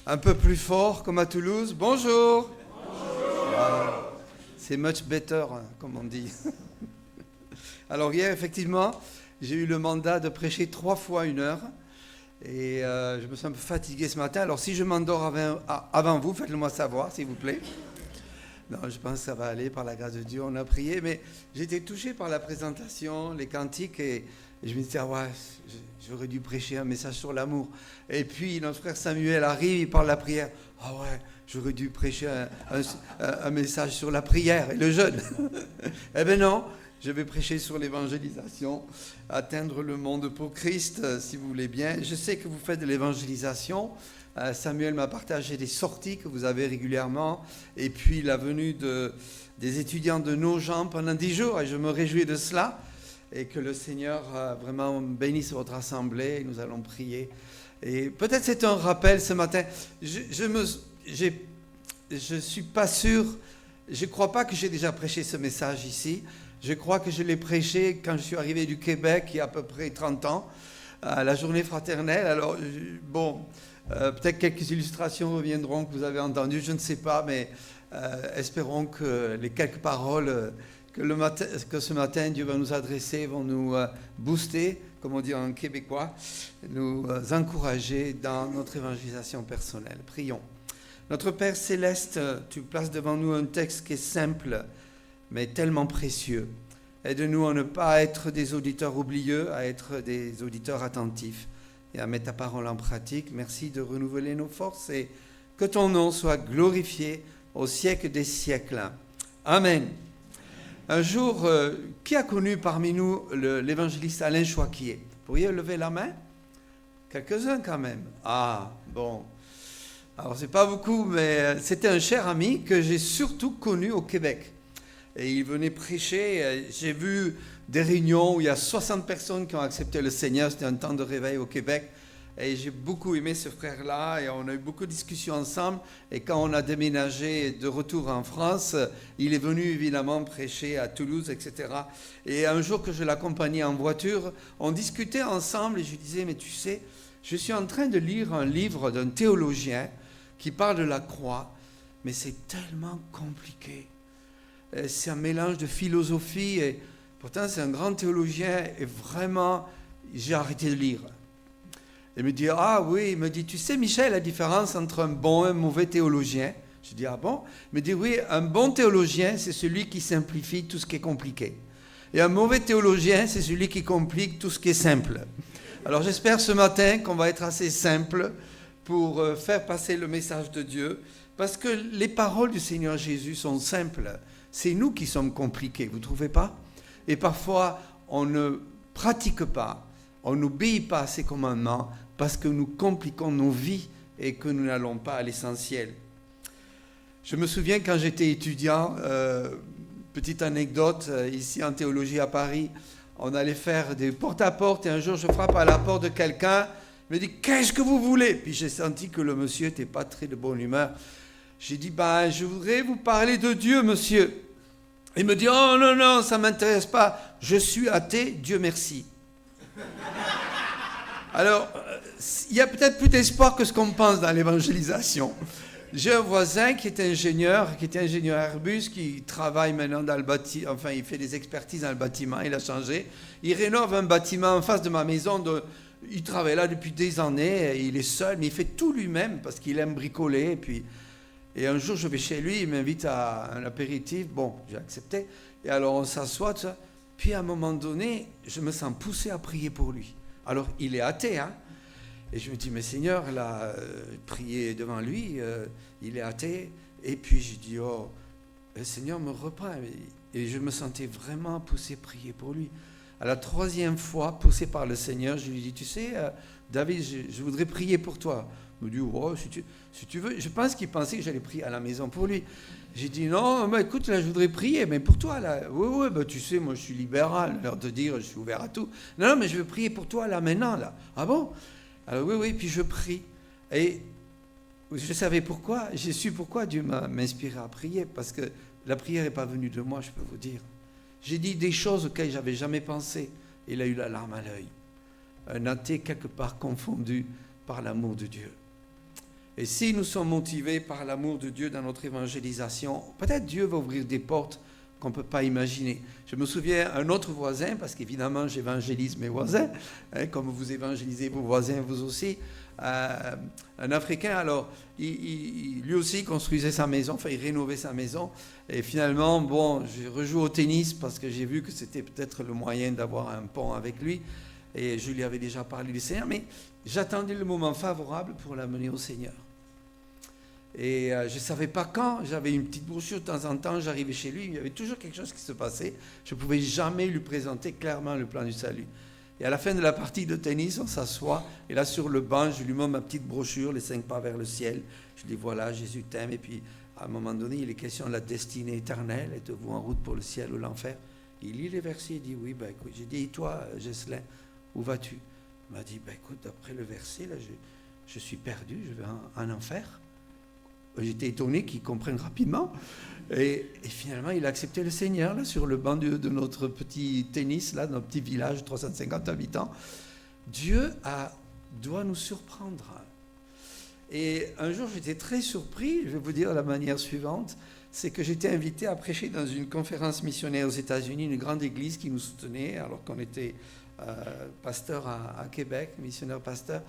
Un peu plus fort, comme à Toulouse. Bonjour. C'est much better, comme on dit. Alors hier, effectivement, j'ai eu le mandat de prêcher 3 fois 1 heure. Et je me suis un peu fatigué ce matin. Alors si je m'endors avant vous, faites-le moi savoir, s'il vous plaît. Non, je pense que ça va aller, par la grâce de Dieu. On a prié, mais j'étais touché par la présentation, les cantiques, et je me disais, ouais, j'aurais dû prêcher un message sur l'amour. Et puis notre frère Samuel arrive, il parle de la prière. Ah ouais, j'aurais dû prêcher un message sur la prière et le jeûne. Eh bien non, je vais prêcher sur l'évangélisation, atteindre le monde pour Christ, si vous voulez bien. Je sais que vous faites de l'évangélisation. Samuel m'a partagé des sorties que vous avez régulièrement, et puis la venue des étudiants de Nogent pendant 10 jours, et je me réjouis de cela, et que le Seigneur vraiment bénisse votre assemblée, et nous allons prier. Et peut-être c'est un rappel ce matin, je suis pas sûr, je ne crois pas que j'ai déjà prêché ce message ici, je crois que je l'ai prêché quand je suis arrivé du Québec il y a à peu près 30 ans, à la journée fraternelle. Alors bon... peut-être quelques illustrations reviendront que vous avez entendues, je ne sais pas, mais espérons que les quelques paroles que ce matin Dieu va nous adresser vont nous booster, comme on dit en québécois, nous encourager dans notre évangélisation personnelle. Prions. Notre Père Céleste, tu places devant nous un texte qui est simple, mais tellement précieux. Aide-nous à ne pas être des auditeurs oublieux, à être des auditeurs attentifs et à mettre ta parole en pratique. Merci de renouveler nos forces et que ton nom soit glorifié au siècle des siècles. Amen. Un jour, qui a connu parmi nous l'évangéliste Alain Choisquier? Vous pourriez lever la main? Quelques-uns quand même. Ah, bon. Alors, c'est pas beaucoup, mais c'était un cher ami que j'ai surtout connu au Québec. Et il venait prêcher. J'ai vu des réunions où il y a 60 personnes qui ont accepté le Seigneur. C'était un temps de réveil au Québec. Et j'ai beaucoup aimé ce frère-là. Et on a eu beaucoup de discussions ensemble. Et quand on a déménagé de retour en France, il est venu évidemment prêcher à Toulouse, etc. Et un jour que je l'accompagnais en voiture, on discutait ensemble. Et je lui disais, mais tu sais, je suis en train de lire un livre d'un théologien qui parle de la croix. Mais c'est tellement compliqué. C'est un mélange de philosophie et pourtant c'est un grand théologien et vraiment j'ai arrêté de lire. Il me dit, ah oui, il me dit, tu sais Michel, la différence entre un bon et un mauvais théologien? Je dis, ah bon? Il me dit, oui, un bon théologien c'est celui qui simplifie tout ce qui est compliqué. Et un mauvais théologien c'est celui qui complique tout ce qui est simple. Alors j'espère ce matin qu'on va être assez simple pour faire passer le message de Dieu, parce que les paroles du Seigneur Jésus sont simples. C'est nous qui sommes compliqués, vous ne trouvez pas? Et parfois, on ne pratique pas, on n'obéit pas à ses commandements parce que nous compliquons nos vies et que nous n'allons pas à l'essentiel. Je me souviens quand j'étais étudiant, petite anecdote, ici en théologie à Paris, on allait faire des porte-à-porte et un jour je frappe à la porte de quelqu'un, il me dit « Qu'est-ce que vous voulez ?» Puis j'ai senti que le monsieur n'était pas très de bonne humeur. J'ai dit, je voudrais vous parler de Dieu, monsieur. Il me dit, oh non, non, ça ne m'intéresse pas. Je suis athée, Dieu merci. Alors, il y a peut-être plus d'espoir que ce qu'on pense dans l'évangélisation. J'ai un voisin qui était ingénieur Airbus, qui travaille maintenant dans le bâtiment, enfin, il fait des expertises dans le bâtiment, il a changé. Il rénove un bâtiment en face de ma maison. Il travaille là depuis des années, il est seul, mais il fait tout lui-même parce qu'il aime bricoler, Et un jour, je vais chez lui, il m'invite à un apéritif. Bon, j'ai accepté. Et alors, on s'assoit, tout ça. Puis, à un moment donné, je me sens poussé à prier pour lui. Alors, il est athée, hein. Et je me dis, mais Seigneur, là, prier devant lui, il est athée. Et puis, je dis, oh, le Seigneur me reprend. Et je me sentais vraiment poussé à prier pour lui. À la 3e fois, poussé par le Seigneur, je lui dis, tu sais, David, je voudrais prier pour toi. Il me dit, oh, si tu veux. Je pense qu'il pensait que j'allais prier à la maison pour lui. J'ai dit, non, mais écoute, là, je voudrais prier, mais pour toi, là. Oui, tu sais, moi, je suis libéral, l'air de dire, je suis ouvert à tout. Non, mais je veux prier pour toi, là, maintenant, là. Ah bon? Alors, oui, puis je prie. Et je savais pourquoi, j'ai su pourquoi Dieu m'a inspiré à prier, parce que la prière n'est pas venue de moi, je peux vous dire. J'ai dit des choses auxquelles je n'avais jamais pensé. Il a eu la larme à l'œil. Un athée, quelque part, confondu par l'amour de Dieu. Et si nous sommes motivés par l'amour de Dieu dans notre évangélisation, peut-être Dieu va ouvrir des portes qu'on ne peut pas imaginer. Je me souviens un autre voisin, parce qu'évidemment j'évangélise mes voisins, comme vous évangélisez vos voisins vous aussi, un Africain, alors lui aussi construisait sa maison, enfin il rénovait sa maison, et finalement, bon, je rejoue au tennis parce que j'ai vu que c'était peut-être le moyen d'avoir un pont avec lui, et je lui avais déjà parlé du Seigneur, mais j'attendais le moment favorable pour l'amener au Seigneur. Et je ne savais pas quand, j'avais une petite brochure de temps en temps, j'arrivais chez lui, il y avait toujours quelque chose qui se passait. Je ne pouvais jamais lui présenter clairement le plan du salut. Et à la fin de la partie de tennis, on s'assoit, et là sur le banc, je lui montre ma petite brochure, les 5 pas vers le ciel. Je dis voilà, Jésus t'aime, et puis à un moment donné, il est question de la destinée éternelle, êtes-vous en route pour le ciel ou l'enfer? Il lit les versets, il dit oui, ben écoute, j'ai dit, et toi, Ghislain, où vas-tu? Il m'a dit, ben écoute, d'après le verset, là, je suis perdu, je vais en enfer. J'étais étonné qu'il comprenne rapidement. Et finalement, il a accepté le Seigneur là, sur le banc de notre petit tennis, là, notre petit village, 350 habitants. Dieu doit nous surprendre. Et un jour, j'étais très surpris, je vais vous dire de la manière suivante, c'est que j'étais invité à prêcher dans une conférence missionnaire aux États-Unis, une grande église qui nous soutenait, alors qu'on était pasteur à Québec, missionnaire pasteur.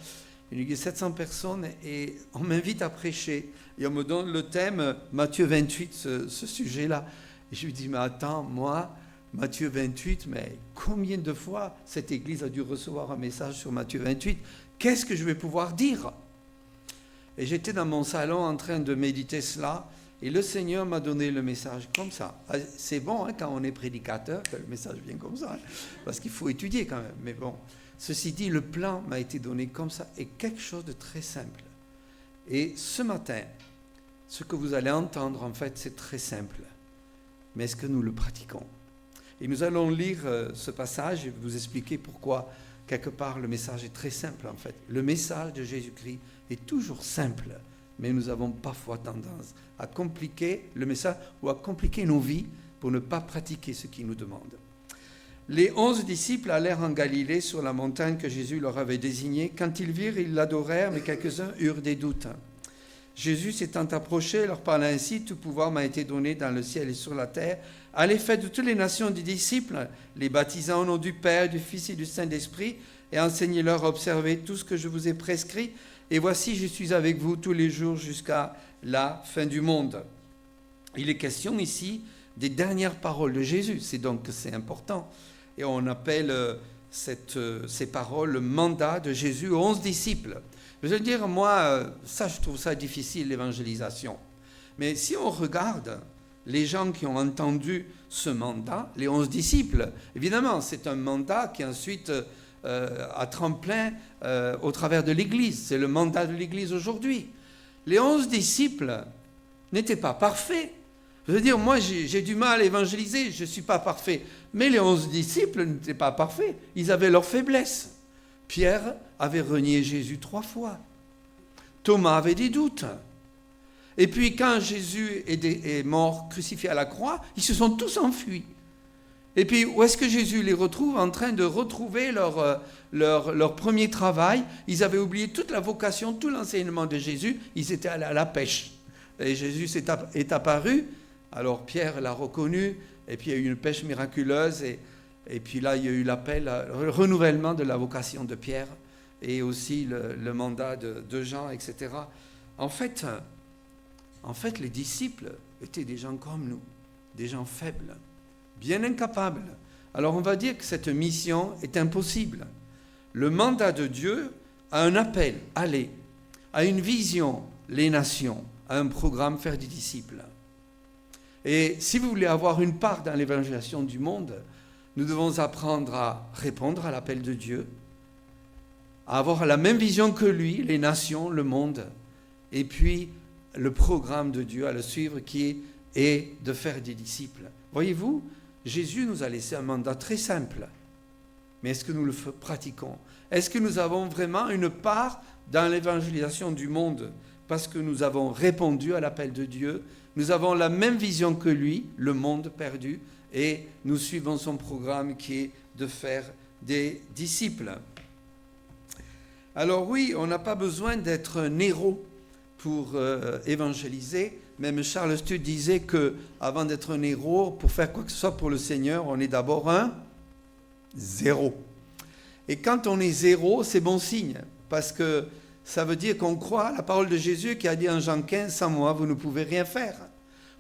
Une église de 700 personnes, et on m'invite à prêcher. Et on me donne le thème Matthieu 28, ce sujet-là. Et je lui dis, mais attends, moi, Matthieu 28, mais combien de fois cette église a dû recevoir un message sur Matthieu 28? Qu'est-ce que je vais pouvoir dire? Et j'étais dans mon salon en train de méditer cela, et le Seigneur m'a donné le message comme ça. C'est bon hein, quand on est prédicateur, que le message vient comme ça, hein, parce qu'il faut étudier quand même, mais bon. Ceci dit, le plan m'a été donné comme ça, et quelque chose de très simple. Et ce matin, ce que vous allez entendre, en fait, c'est très simple. Mais est-ce que nous le pratiquons? Et nous allons lire ce passage et vous expliquer pourquoi, quelque part, le message est très simple, en fait. Le message de Jésus-Christ est toujours simple, mais nous avons parfois tendance à compliquer le message ou à compliquer nos vies pour ne pas pratiquer ce qu'il nous demande. Les 11 disciples allèrent en Galilée sur la montagne que Jésus leur avait désignée. Quand ils virent, ils l'adorèrent, mais quelques-uns eurent des doutes. Jésus s'étant approché, leur parla ainsi, « Tout pouvoir m'a été donné dans le ciel et sur la terre. Allez, faites de toutes les nations des disciples, les baptisant au nom du Père, du Fils et du Saint-Esprit, et enseignez-leur à observer tout ce que je vous ai prescrit. Et voici, je suis avec vous tous les jours jusqu'à la fin du monde. » Il est question ici des dernières paroles de Jésus, c'est important. Et on appelle ces paroles le mandat de Jésus aux 11 disciples. Je veux dire, moi, ça, je trouve ça difficile, l'évangélisation. Mais si on regarde les gens qui ont entendu ce mandat, les 11 disciples, évidemment, c'est un mandat qui ensuite a tremplin au travers de l'Église. C'est le mandat de l'Église aujourd'hui. Les 11 disciples n'étaient pas parfaits. Je veux dire, moi, j'ai du mal à évangéliser, je ne suis pas parfait. Mais les 11 disciples n'étaient pas parfaits, ils avaient leurs faiblesses. Pierre avait renié Jésus 3 fois. Thomas avait des doutes. Et puis, quand Jésus est mort, crucifié à la croix, ils se sont tous enfuis. Et puis, où est-ce que Jésus les retrouve? En train de retrouver leur premier travail. Ils avaient oublié toute la vocation, tout l'enseignement de Jésus. Ils étaient allés à la pêche. Et Jésus est apparu. Alors Pierre l'a reconnu, et puis il y a eu une pêche miraculeuse, et puis là il y a eu l'appel, le renouvellement de la vocation de Pierre, et aussi le mandat de Jean, etc. En fait, les disciples étaient des gens comme nous, des gens faibles, bien incapables. Alors on va dire que cette mission est impossible. Le mandat de Dieu a un appel, aller, à une vision, les nations, à un programme, faire des disciples. Et si vous voulez avoir une part dans l'évangélisation du monde, nous devons apprendre à répondre à l'appel de Dieu, à avoir la même vision que lui, les nations, le monde, et puis le programme de Dieu à le suivre qui est de faire des disciples. Voyez-vous, Jésus nous a laissé un mandat très simple, mais est-ce que nous le pratiquons? Est-ce que nous avons vraiment une part dans l'évangélisation du monde parce que nous avons répondu à l'appel de Dieu? Nous avons la même vision que lui, le monde perdu, et nous suivons son programme qui est de faire des disciples. Alors oui, on n'a pas besoin d'être un héros pour évangéliser. Même Charles Studd disait qu'avant d'être un héros, pour faire quoi que ce soit pour le Seigneur, on est d'abord un zéro. Et quand on est zéro, c'est bon signe, parce que ça veut dire qu'on croit à la parole de Jésus qui a dit en Jean 15, « Sans moi, vous ne pouvez rien faire ».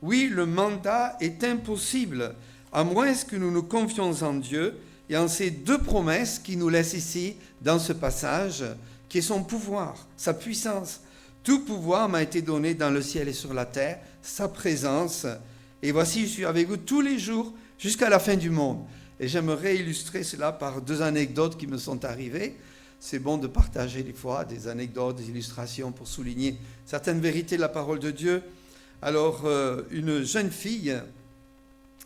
Oui, le mandat est impossible, à moins que nous nous confions en Dieu et en ces deux promesses qu'il nous laisse ici, dans ce passage, qui est son pouvoir, sa puissance. Tout pouvoir m'a été donné dans le ciel et sur la terre, sa présence. Et voici, je suis avec vous tous les jours jusqu'à la fin du monde. Et j'aimerais illustrer cela par deux anecdotes qui me sont arrivées. C'est bon de partager des fois des anecdotes, des illustrations pour souligner certaines vérités de la parole de Dieu. Alors, une jeune fille,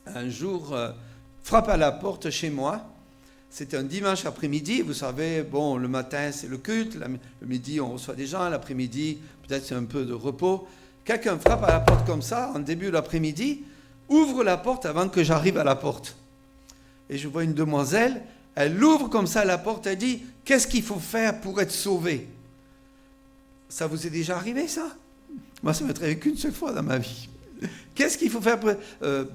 un jour, frappe à la porte chez moi. C'était un dimanche après-midi, vous savez, bon, le matin c'est le culte, le midi on reçoit des gens, l'après-midi peut-être c'est un peu de repos. Quelqu'un frappe à la porte comme ça, en début de l'après-midi, ouvre la porte avant que j'arrive à la porte. Et je vois une demoiselle, elle ouvre comme ça la porte, elle dit « Qu'est-ce qu'il faut faire pour être sauvé ?» Ça vous est déjà arrivé ça? Moi ça m'est arrivé qu'une seule fois dans ma vie. Qu'est-ce qu'il faut faire pour...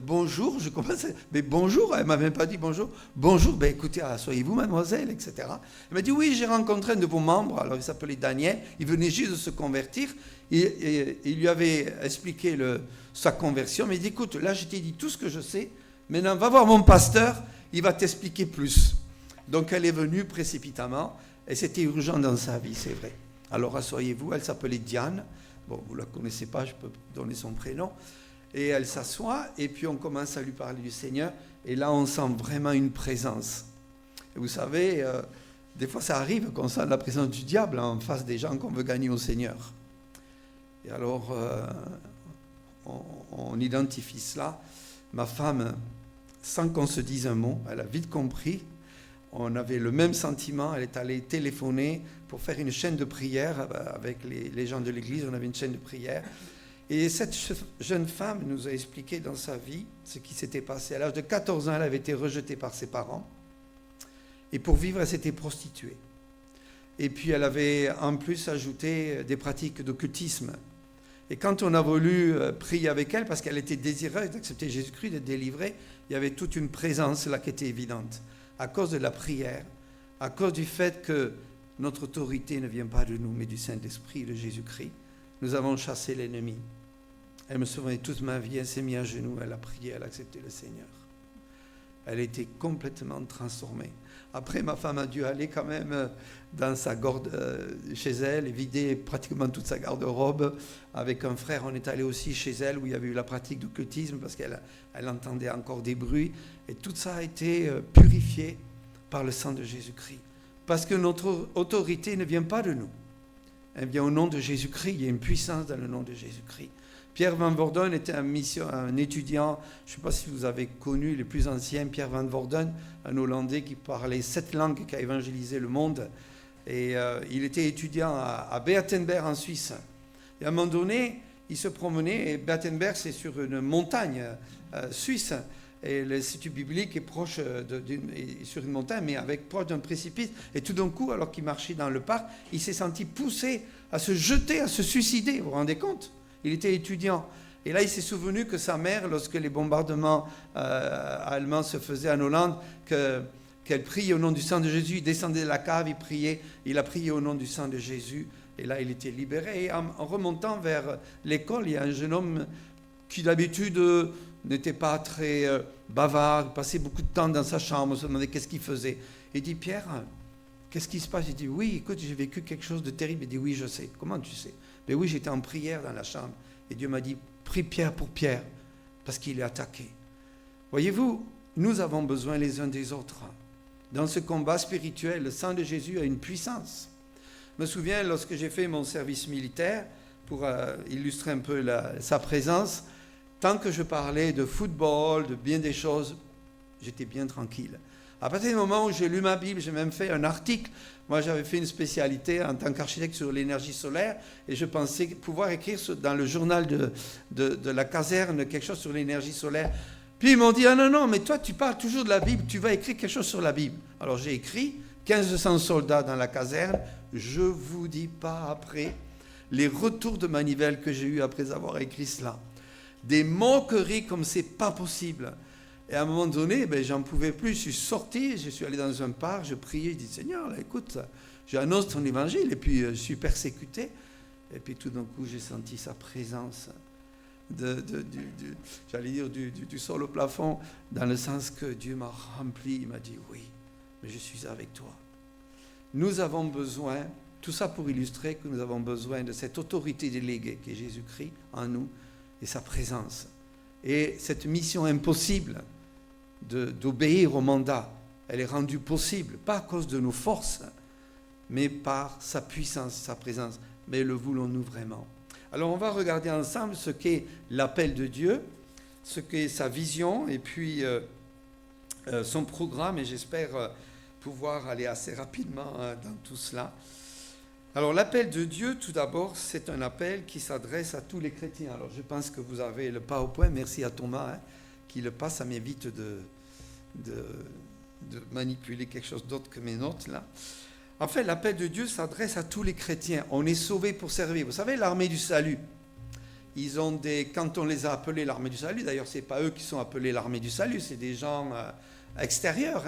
bonjour, je commence à... Mais bonjour, elle ne m'a même pas dit bonjour. Bonjour, ben écoutez, asseyez-vous mademoiselle, etc. Elle m'a dit, oui, j'ai rencontré un de vos membres, alors il s'appelait Daniel, il venait juste de se convertir, et il lui avait expliqué sa conversion, mais il dit, écoute, là je t'ai dit tout ce que je sais, maintenant va voir mon pasteur, il va t'expliquer plus. Donc elle est venue précipitamment, et c'était urgent dans sa vie, c'est vrai. Alors asseyez-vous, elle s'appelait Diane. Bon, vous ne la connaissez pas, je peux donner son prénom. Et elle s'assoit, et puis on commence à lui parler du Seigneur. Et là, on sent vraiment une présence. Et vous savez, des fois, ça arrive qu'on sent la présence du diable en face des gens qu'on veut gagner au Seigneur. Et alors, on identifie cela. Ma femme, sans qu'on se dise un mot, elle a vite compris. On avait le même sentiment, elle est allée téléphoner pour faire une chaîne de prière avec les gens de l'église, on avait une chaîne de prière. Et cette jeune femme nous a expliqué dans sa vie ce qui s'était passé. À l'âge de 14 ans, elle avait été rejetée par ses parents. Et pour vivre, elle s'était prostituée. Et puis elle avait en plus ajouté des pratiques d'occultisme. Et quand on a voulu prier avec elle, parce qu'elle était désireuse d'accepter Jésus-Christ, d'être délivrée, il y avait toute une présence là qui était évidente. À cause de la prière, à cause du fait que notre autorité ne vient pas de nous, mais du Saint-Esprit, de Jésus-Christ, nous avons chassé l'ennemi. Elle me souvenait toute ma vie, elle s'est mise à genoux, elle a prié, elle a accepté le Seigneur. Elle était complètement transformée. Après, ma femme a dû aller quand même dans chez elle et vider pratiquement toute sa garde-robe. Avec un frère, on est allé aussi chez elle où il y avait eu la pratique d'occultisme parce qu'elle entendait encore des bruits. Et tout ça a été purifié par le sang de Jésus-Christ. Parce que notre autorité ne vient pas de nous. Elle vient au nom de Jésus-Christ. Il y a une puissance dans le nom de Jésus-Christ. Pierre Van Worden était un étudiant, je ne sais pas si vous avez connu les plus anciens, Pierre Van Worden, un Hollandais qui parlait 7 langues, qui a évangélisé le monde. Et il était étudiant à Beatenberg en Suisse. Et à un moment donné, il se promenait, et Beatenberg c'est sur une montagne suisse, et l'Institut biblique est proche sur une montagne, mais proche d'un précipice. Et tout d'un coup, alors qu'il marchait dans le parc, il s'est senti poussé à se jeter, à se suicider, vous vous rendez compte ? Il était étudiant. Et là, il s'est souvenu que sa mère, lorsque les bombardements allemands se faisaient en Hollande, qu'elle priait au nom du sang de Jésus. Il descendait de la cave, il priait. Il a prié au nom du sang de Jésus. Et là, il était libéré. Et en remontant vers l'école, il y a un jeune homme qui, d'habitude, n'était pas très bavard, passait beaucoup de temps dans sa chambre, se demandait qu'est-ce qu'il faisait. Il dit, Pierre, qu'est-ce qui se passe? Il dit, oui, écoute, j'ai vécu quelque chose de terrible. Il dit, oui, je sais. Comment tu sais? Mais oui, j'étais en prière dans la chambre. Et Dieu m'a dit, prie Pierre pour Pierre, parce qu'il est attaqué. Voyez-vous, nous avons besoin les uns des autres. Dans ce combat spirituel, le sang de Jésus a une puissance. Je me souviens, lorsque j'ai fait mon service militaire, pour illustrer un peu sa présence, tant que je parlais de football, de bien des choses, j'étais bien tranquille. À partir du moment où j'ai lu ma Bible, j'ai même fait un article. Moi, j'avais fait une spécialité en tant qu'architecte sur l'énergie solaire et je pensais pouvoir écrire dans le journal de la caserne quelque chose sur l'énergie solaire. Puis ils m'ont dit, ah non, mais toi, tu parles toujours de la Bible, tu vas écrire quelque chose sur la Bible. Alors j'ai écrit 1500 soldats dans la caserne, je vous dis pas après les retours de manivelle que j'ai eus après avoir écrit cela. Des moqueries comme c'est pas possible. Et à un moment donné, j'en pouvais plus. Je suis sorti, je suis allé dans un parc, je priais, je dis Seigneur, là, écoute, j'annonce ton évangile, et puis je suis persécuté. Et puis tout d'un coup, j'ai senti sa présence, j'allais dire du sol au plafond, dans le sens que Dieu m'a rempli. Il m'a dit oui, mais je suis avec toi. Nous avons besoin, tout ça pour illustrer que nous avons besoin de cette autorité déléguée qui est Jésus-Christ en nous et sa présence. Et cette mission impossible d'obéir au mandat, elle est rendue possible, pas à cause de nos forces, mais par sa puissance, sa présence. Mais le voulons-nous vraiment? Alors on va regarder ensemble ce qu'est l'appel de Dieu, ce qu'est sa vision, et puis son programme, et j'espère pouvoir aller assez rapidement dans tout cela. Alors l'appel de Dieu, tout d'abord, c'est un appel qui s'adresse à tous les chrétiens. Alors je pense que vous avez le PowerPoint, merci à Thomas qui le passe, ça m'évite de manipuler quelque chose d'autre que mes notes là. En fait, l'appel de Dieu s'adresse à tous les chrétiens. On est sauvés pour servir. Vous savez, l'armée du salut, quand on les a appelés l'armée du salut, d'ailleurs, ce n'est pas eux qui sont appelés l'armée du salut, c'est des gens extérieurs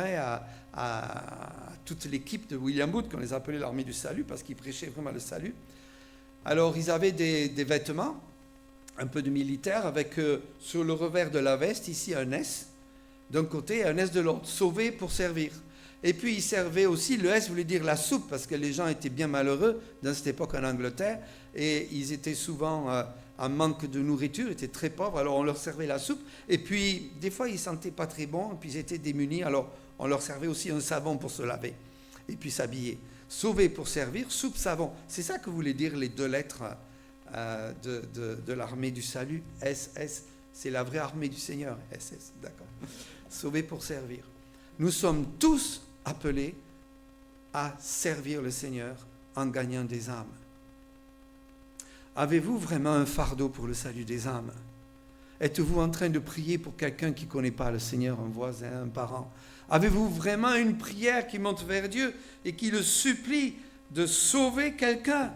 à toute l'équipe de William Booth qu'on les a appelés l'armée du salut parce qu'ils prêchaient vraiment le salut. Alors, ils avaient des vêtements, un peu de militaire, avec sur le revers de la veste, ici, un S d'un côté et un S de l'autre, sauvés pour servir. Et puis, ils servaient aussi, le S voulait dire la soupe, parce que les gens étaient bien malheureux dans cette époque en Angleterre, et ils étaient souvent en manque de nourriture, ils étaient très pauvres, alors on leur servait la soupe. Et puis, des fois, ils ne sentaient pas très bon, et puis ils étaient démunis, alors on leur servait aussi un savon pour se laver, et puis s'habiller. Sauver pour servir, soupe, savon. C'est ça que voulaient dire les deux lettres de l'armée du salut, SS. C'est la vraie armée du Seigneur, SS, d'accord. Sauver pour servir. Nous sommes tous appelés à servir le Seigneur en gagnant des âmes. Avez-vous vraiment un fardeau pour le salut des âmes? Êtes-vous en train de prier pour quelqu'un qui ne connaît pas le Seigneur, un voisin, un parent? Avez-vous vraiment une prière qui monte vers Dieu et qui le supplie de sauver quelqu'un?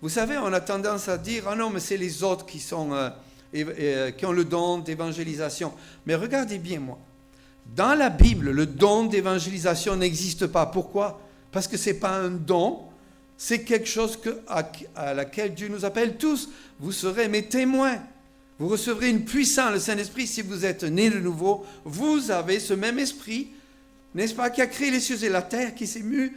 Vous savez, on a tendance à dire « Ah non, mais c'est les autres qui ont le don d'évangélisation. » Mais regardez bien, moi. Dans la Bible, le don d'évangélisation n'existe pas. Pourquoi? Parce que ce n'est pas un don, c'est quelque chose à laquelle Dieu nous appelle tous. Vous serez mes témoins. Vous recevrez une puissance, le Saint-Esprit, si vous êtes nés de nouveau. Vous avez ce même esprit, n'est-ce pas, qui a créé les cieux et la terre, qui s'est mu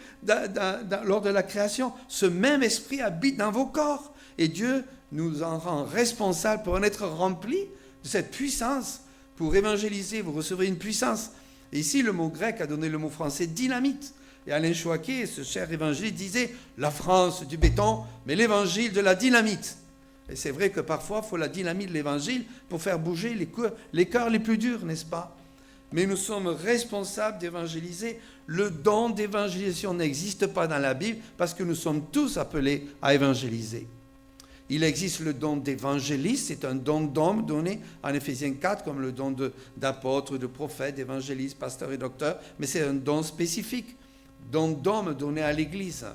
lors de la création. Ce même esprit habite dans vos corps. Et Dieu nous en rend responsables pour en être remplis de cette puissance. Pour évangéliser, vous recevrez une puissance. Et ici, le mot grec a donné le mot français dynamite. Et Alain Choquet, ce cher évangéliste, disait la France du béton, mais l'évangile de la dynamite. Et c'est vrai que parfois, il faut la dynamite de l'évangile pour faire bouger les cœurs les plus durs, n'est-ce pas? Mais nous sommes responsables d'évangéliser. Le don d'évangélisation n'existe pas dans la Bible parce que nous sommes tous appelés à évangéliser. Il existe le don d'évangéliste, c'est un don d'homme donné en Éphésiens 4, comme le don d'apôtre, de prophète, d'évangéliste, pasteur et docteur, mais c'est un don spécifique, don d'homme donné à l'Église.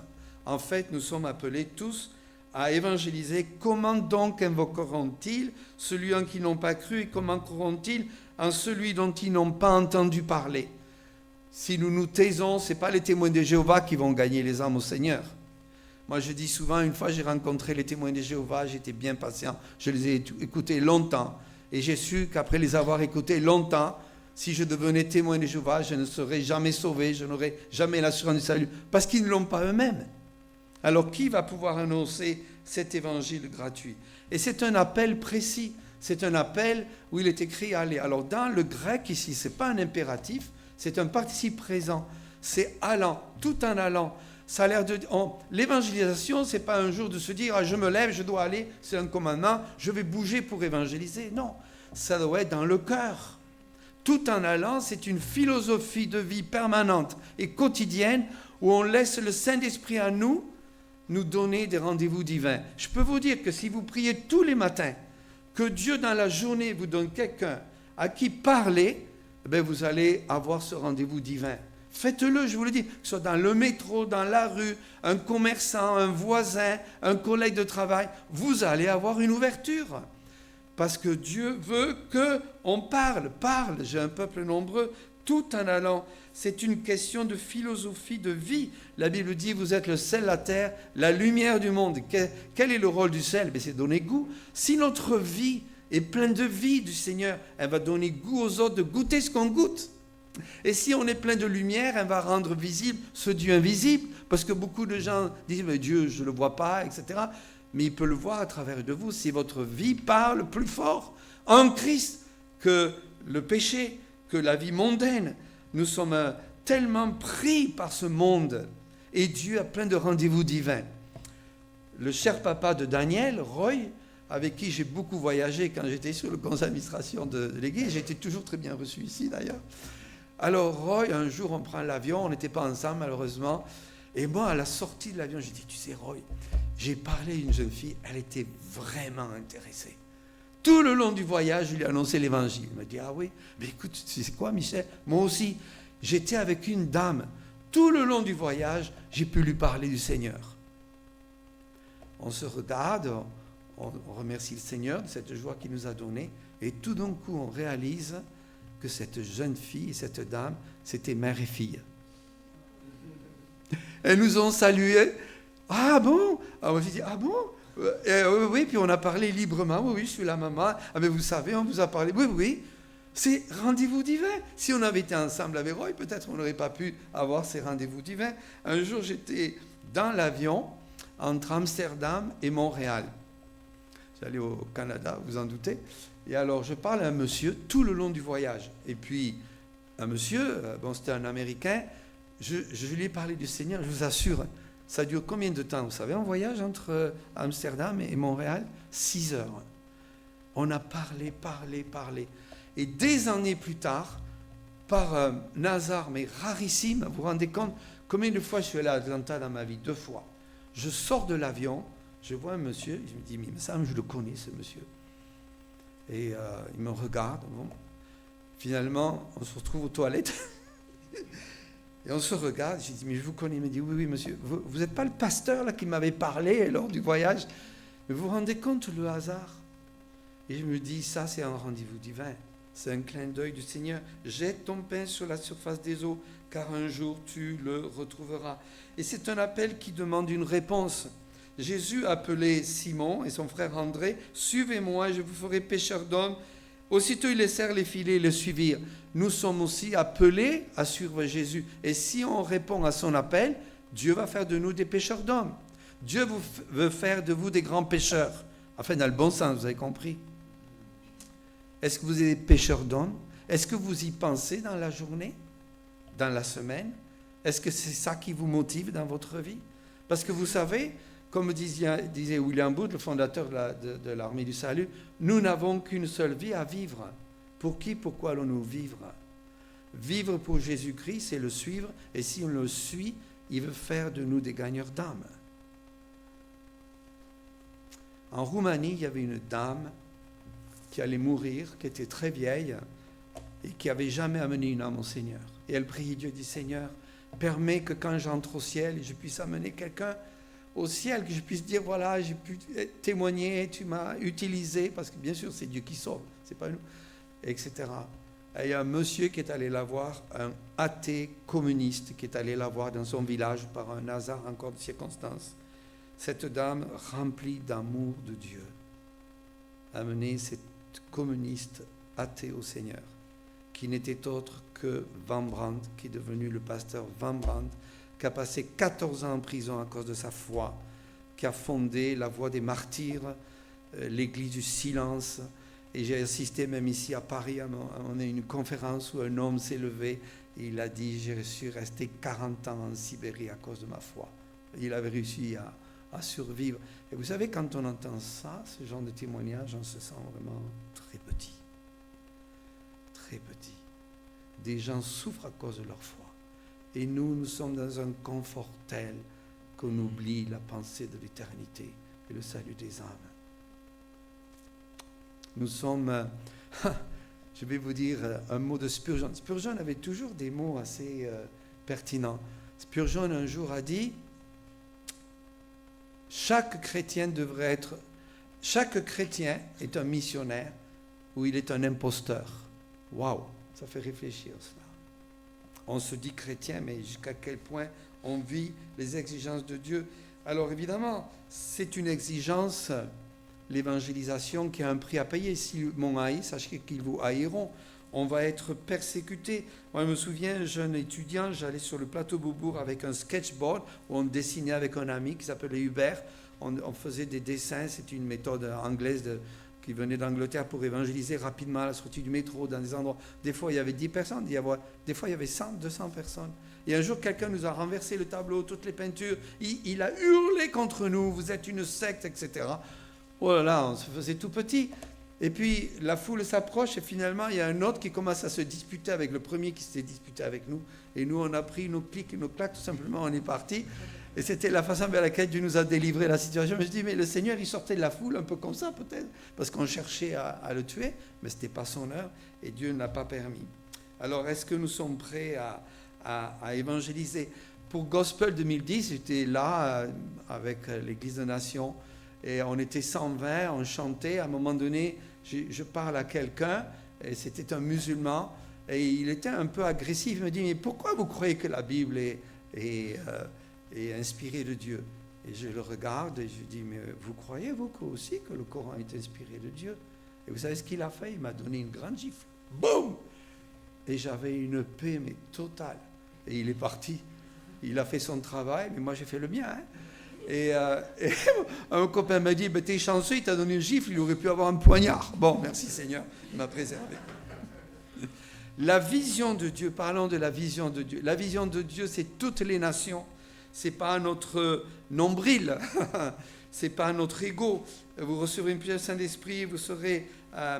En fait, nous sommes appelés tous à évangéliser. Comment donc invoqueront-ils celui en qui ils n'ont pas cru et comment croiront-ils en celui dont ils n'ont pas entendu parler? Si nous nous taisons, ce n'est pas les témoins de Jéhovah qui vont gagner les âmes au Seigneur. Moi, je dis souvent, une fois j'ai rencontré les témoins de Jéhovah, j'étais bien patient, je les ai écoutés longtemps. Et j'ai su qu'après les avoir écoutés longtemps, si je devenais témoin de Jéhovah, je ne serais jamais sauvé, je n'aurais jamais l'assurance du salut, parce qu'ils ne l'ont pas eux-mêmes. Alors, qui va pouvoir annoncer cet évangile gratuit? Et c'est un appel précis, c'est un appel où il est écrit « aller ». Alors, dans le grec ici, ce n'est pas un impératif, c'est un participe présent, c'est « allant », tout en allant. Ça a l'air de l'évangélisation, c'est pas un jour de se dire je me lève, je dois aller, c'est un commandement, je vais bouger pour évangéliser. Non, ça doit être dans le cœur. Tout en allant, c'est une philosophie de vie permanente et quotidienne où on laisse le Saint-Esprit à nous donner des rendez-vous divins. Je peux vous dire que si vous priez tous les matins, que Dieu dans la journée vous donne quelqu'un à qui parler, vous allez avoir ce rendez-vous divin. Faites-le, je vous le dis, que ce soit dans le métro, dans la rue, un commerçant, un voisin, un collègue de travail, vous allez avoir une ouverture. Parce que Dieu veut qu'on parle. J'ai un peuple nombreux, tout en allant. C'est une question de philosophie de vie. La Bible dit, vous êtes le sel de la terre, la lumière du monde. Quel est le rôle du sel? C'est donner goût. Si notre vie est pleine de vie du Seigneur, elle va donner goût aux autres de goûter ce qu'on goûte. Et si on est plein de lumière, elle va rendre visible ce Dieu invisible. Parce que beaucoup de gens disent, mais Dieu, je ne le vois pas, etc. Mais il peut le voir à travers de vous si votre vie parle plus fort en Christ que le péché, que la vie mondaine. Nous sommes tellement pris par ce monde et Dieu a plein de rendez-vous divins. Le cher papa de Daniel, Roy, avec qui j'ai beaucoup voyagé quand j'étais sur le conseil d'administration de l'église, j'étais toujours très bien reçu ici d'ailleurs. Alors Roy, un jour on prend l'avion, on n'était pas ensemble malheureusement, et moi à la sortie de l'avion, j'ai dit, tu sais Roy, j'ai parlé à une jeune fille, elle était vraiment intéressée. Tout le long du voyage, je lui ai annoncé l'évangile. Il m'a dit, ah oui, mais écoute, tu sais quoi Michel, moi aussi, j'étais avec une dame. Tout le long du voyage, j'ai pu lui parler du Seigneur. On se regarde, on remercie le Seigneur de cette joie qu'il nous a donnée, et tout d'un coup, on réalise que cette jeune fille, cette dame, c'était mère et fille. Elles nous ont salués. Ah bon? Alors j'ai dit, ah bon? Oui, puis on a parlé librement. Oui, je suis la maman. Ah mais vous savez, on vous a parlé. Oui. C'est rendez-vous divin. Si on avait été ensemble avec Roy, peut-être on n'aurait pas pu avoir ces rendez-vous divins. Un jour, j'étais dans l'avion entre Amsterdam et Montréal. J'allais au Canada, vous en doutez. Et alors, je parle à un monsieur tout le long du voyage. Et puis, un monsieur, c'était un Américain, je lui ai parlé du Seigneur, je vous assure, ça dure combien de temps? Vous savez, un voyage entre Amsterdam et Montréal? 6 heures. On a parlé. Et des années plus tard, par un hasard, mais rarissime, vous vous rendez compte combien de fois je suis allé à Atlanta dans ma vie? 2 fois. Je sors de l'avion, je vois un monsieur, je me dis, mais ça, je le connais, ce monsieur. Et il me regarde. Bon. Finalement, on se retrouve aux toilettes. Et on se regarde. J'ai dit, mais je vous connais. Il me dit, oui, monsieur. Vous n'êtes pas le pasteur là, qui m'avait parlé lors du voyage. Mais vous vous rendez compte le hasard? Et je me dis, ça, c'est un rendez-vous divin. C'est un clin d'œil du Seigneur. Jette ton pain sur la surface des eaux, car un jour tu le retrouveras. Et c'est un appel qui demande une réponse. Jésus appelait Simon et son frère André, « Suivez-moi, je vous ferai pêcheurs d'hommes. » Aussitôt, ils laissèrent les filets et le suivirent. Nous sommes aussi appelés à suivre Jésus. Et si on répond à son appel, Dieu va faire de nous des pêcheurs d'hommes. Dieu veut faire de vous des grands pêcheurs. Enfin, dans le bon sens, vous avez compris. Est-ce que vous êtes des pêcheurs d'hommes? Est-ce que vous y pensez dans la journée, dans la semaine? Est-ce que c'est ça qui vous motive dans votre vie? Parce que vous savez, comme disait William Booth, le fondateur de l'armée du salut, nous n'avons qu'une seule vie à vivre. Pour qui, pourquoi allons-nous vivre? Vivre pour Jésus-Christ, c'est le suivre, et si on le suit, il veut faire de nous des gagneurs d'âme. En Roumanie, il y avait une dame qui allait mourir, qui était très vieille, et qui n'avait jamais amené une âme au Seigneur. Et elle priait Dieu, dit, Seigneur, permets que quand j'entre au ciel, je puisse amener quelqu'un au ciel, que je puisse dire, voilà, j'ai pu témoigner, tu m'as utilisé, parce que bien sûr, c'est Dieu qui sauve, c'est pas nous, etc. Et il y a un monsieur qui est allé la voir, un athée communiste, qui est allé la voir dans son village par un hasard encore de circonstances. Cette dame, remplie d'amour de Dieu, a amené cette communiste athée au Seigneur, qui n'était autre que Van Brandt, qui est devenu le pasteur Van Brandt, qui a passé 14 ans en prison à cause de sa foi, qui a fondé la Voie des Martyrs, l'église du silence. Et j'ai assisté même ici à Paris à une conférence où un homme s'est levé et il a dit, j'ai su rester 40 ans en Sibérie à cause de ma foi. Il avait réussi à survivre. Et vous savez, quand on entend ça, ce genre de témoignage, on se sent vraiment très petit. Très petit. Des gens souffrent à cause de leur foi. Et nous sommes dans un confort tel qu'on oublie la pensée de l'éternité et le salut des âmes. Nous sommes, je vais vous dire un mot de Spurgeon. Spurgeon avait toujours des mots assez pertinent. Spurgeon un jour a dit, chaque chrétien est un missionnaire ou il est un imposteur. Waouh, ça fait réfléchir cela. On se dit chrétien, mais jusqu'à quel point on vit les exigences de Dieu. Alors évidemment, c'est une exigence, l'évangélisation, qui a un prix à payer. S'ils m'ont haï, sachez qu'ils vous haïront. On va être persécuté. Moi, je me souviens, jeune étudiant, j'allais sur le plateau Beaubourg avec un sketchboard où on dessinait avec un ami qui s'appelait Hubert. On faisait des dessins. C'était une méthode anglaise qui venait d'Angleterre pour évangéliser rapidement à la sortie du métro, dans des endroits. Des fois, il y avait 10 personnes, des fois, il y avait 100, 200 personnes. Et un jour, quelqu'un nous a renversé le tableau, toutes les peintures. Il a hurlé contre nous, vous êtes une secte, etc. Oh là là, on se faisait tout petit. Et puis, la foule s'approche et finalement, il y a un autre qui commence à se disputer avec le premier qui s'était disputé avec nous. Et nous, on a pris nos clics et nos claques, tout simplement, on est parti. Et c'était la façon vers laquelle Dieu nous a délivré la situation. Je me dis, mais le Seigneur, il sortait de la foule un peu comme ça, peut-être, parce qu'on cherchait à le tuer, mais ce n'était pas son heure, et Dieu ne l'a pas permis. Alors, est-ce que nous sommes prêts à évangéliser? Pour Gospel 2010, j'étais là avec l'Église de Nations, et on était 120, on chantait. À un moment donné, je parle à quelqu'un, et c'était un musulman, et il était un peu agressif. Il me dit, mais pourquoi vous croyez que la Bible est inspiré de Dieu? Et je le regarde et je dis, mais vous croyez vous aussi que le Coran est inspiré de Dieu? Et vous savez ce qu'il a fait? Il m'a donné une grande gifle. Boum! Et j'avais une paix mais totale. Et il est parti. Il a fait son travail, mais moi j'ai fait le mien. Hein? Et un copain m'a dit, t'es chanceux, il t'a donné une gifle, il aurait pu avoir un poignard. Bon, merci Seigneur, il m'a préservé. La vision de Dieu, parlons de la vision de Dieu. La vision de Dieu, c'est toutes les nations. Ce n'est pas notre nombril, ce n'est pas notre ego. Vous recevrez une puissance Saint-Esprit, vous serez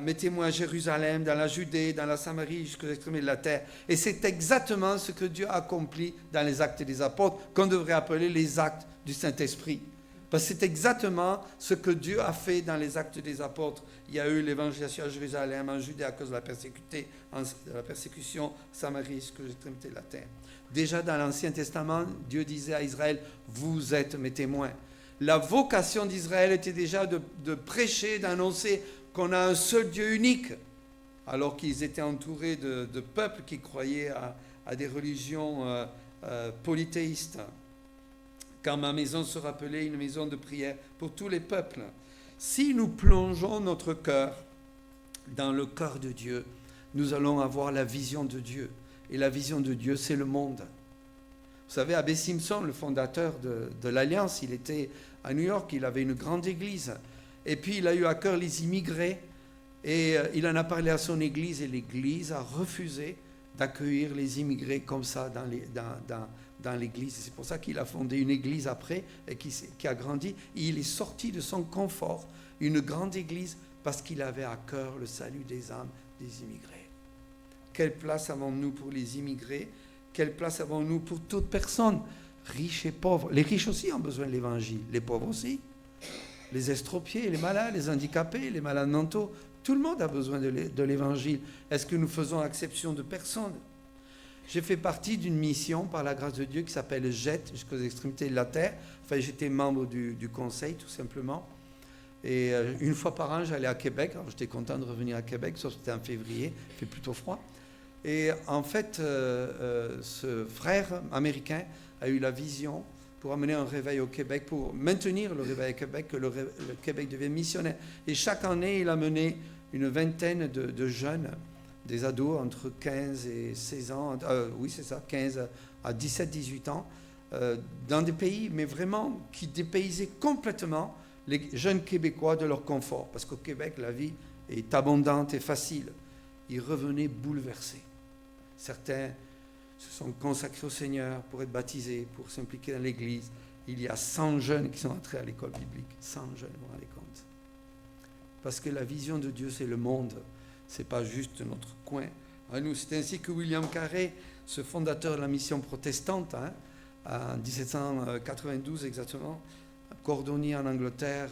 mes témoins à Jérusalem, dans la Judée, dans la Samarie, jusqu'aux extrémités de la terre. Et c'est exactement ce que Dieu a accompli dans les actes des apôtres, qu'on devrait appeler les actes du Saint-Esprit. Parce que c'est exactement ce que Dieu a fait dans les actes des apôtres. Il y a eu l'évangélisation à Jérusalem, en Judée à cause de la persécution, Samarie, jusqu'aux extrémités de la terre. Déjà dans l'Ancien Testament, Dieu disait à Israël, vous êtes mes témoins. La vocation d'Israël était déjà de prêcher, d'annoncer qu'on a un seul Dieu unique, alors qu'ils étaient entourés de peuples qui croyaient à des religions polythéistes. Car ma maison sera appelée une maison de prière pour tous les peuples. Si nous plongeons notre cœur dans le cœur de Dieu, nous allons avoir la vision de Dieu. Et la vision de Dieu, c'est le monde. Vous savez, Abbé Simpson, le fondateur de l'Alliance, il était à New York, il avait une grande église. Et puis, il a eu à cœur les immigrés. Et il en a parlé à son église. Et l'église a refusé d'accueillir les immigrés comme ça dans l'église. C'est pour ça qu'il a fondé une église après, et qui a grandi. Et il est sorti de son confort, une grande église, parce qu'il avait à cœur le salut des âmes des immigrés. Quelle place avons-nous pour les immigrés? Quelle place avons-nous pour toute personne, riche et pauvre? Les riches aussi ont besoin de l'évangile, les pauvres aussi. Les estropiés, les malades, les handicapés, les malades mentaux, tout le monde a besoin de l'évangile. Est-ce que nous faisons exception de personne? J'ai fait partie d'une mission, par la grâce de Dieu, qui s'appelle JET, jusqu'aux extrémités de la terre. Enfin, j'étais membre du conseil, tout simplement. Et une fois par an, j'allais à Québec. Alors, j'étais content de revenir à Québec, sauf que c'était en février, il fait plutôt froid. Et en fait, ce frère américain a eu la vision pour amener un réveil au Québec, pour maintenir le réveil au Québec, que le Québec devienne missionnaire. Et chaque année, il a mené une vingtaine de jeunes, des ados entre 15 et 16 ans, oui c'est ça, 15 à 17, 18 ans, dans des pays, mais vraiment qui dépaysaient complètement les jeunes Québécois de leur confort. Parce qu'au Québec, la vie est abondante et facile. Ils revenaient bouleversés. Certains se sont consacrés au Seigneur pour être baptisés, pour s'impliquer dans l'Église. Il y a 100 jeunes qui sont entrés à l'école biblique. 100 jeunes, vous vous rendez compte? Parce que la vision de Dieu, c'est le monde. Ce n'est pas juste notre coin. C'est ainsi que William Carey, ce fondateur de la mission protestante, en 1792 exactement, cordonnier en Angleterre,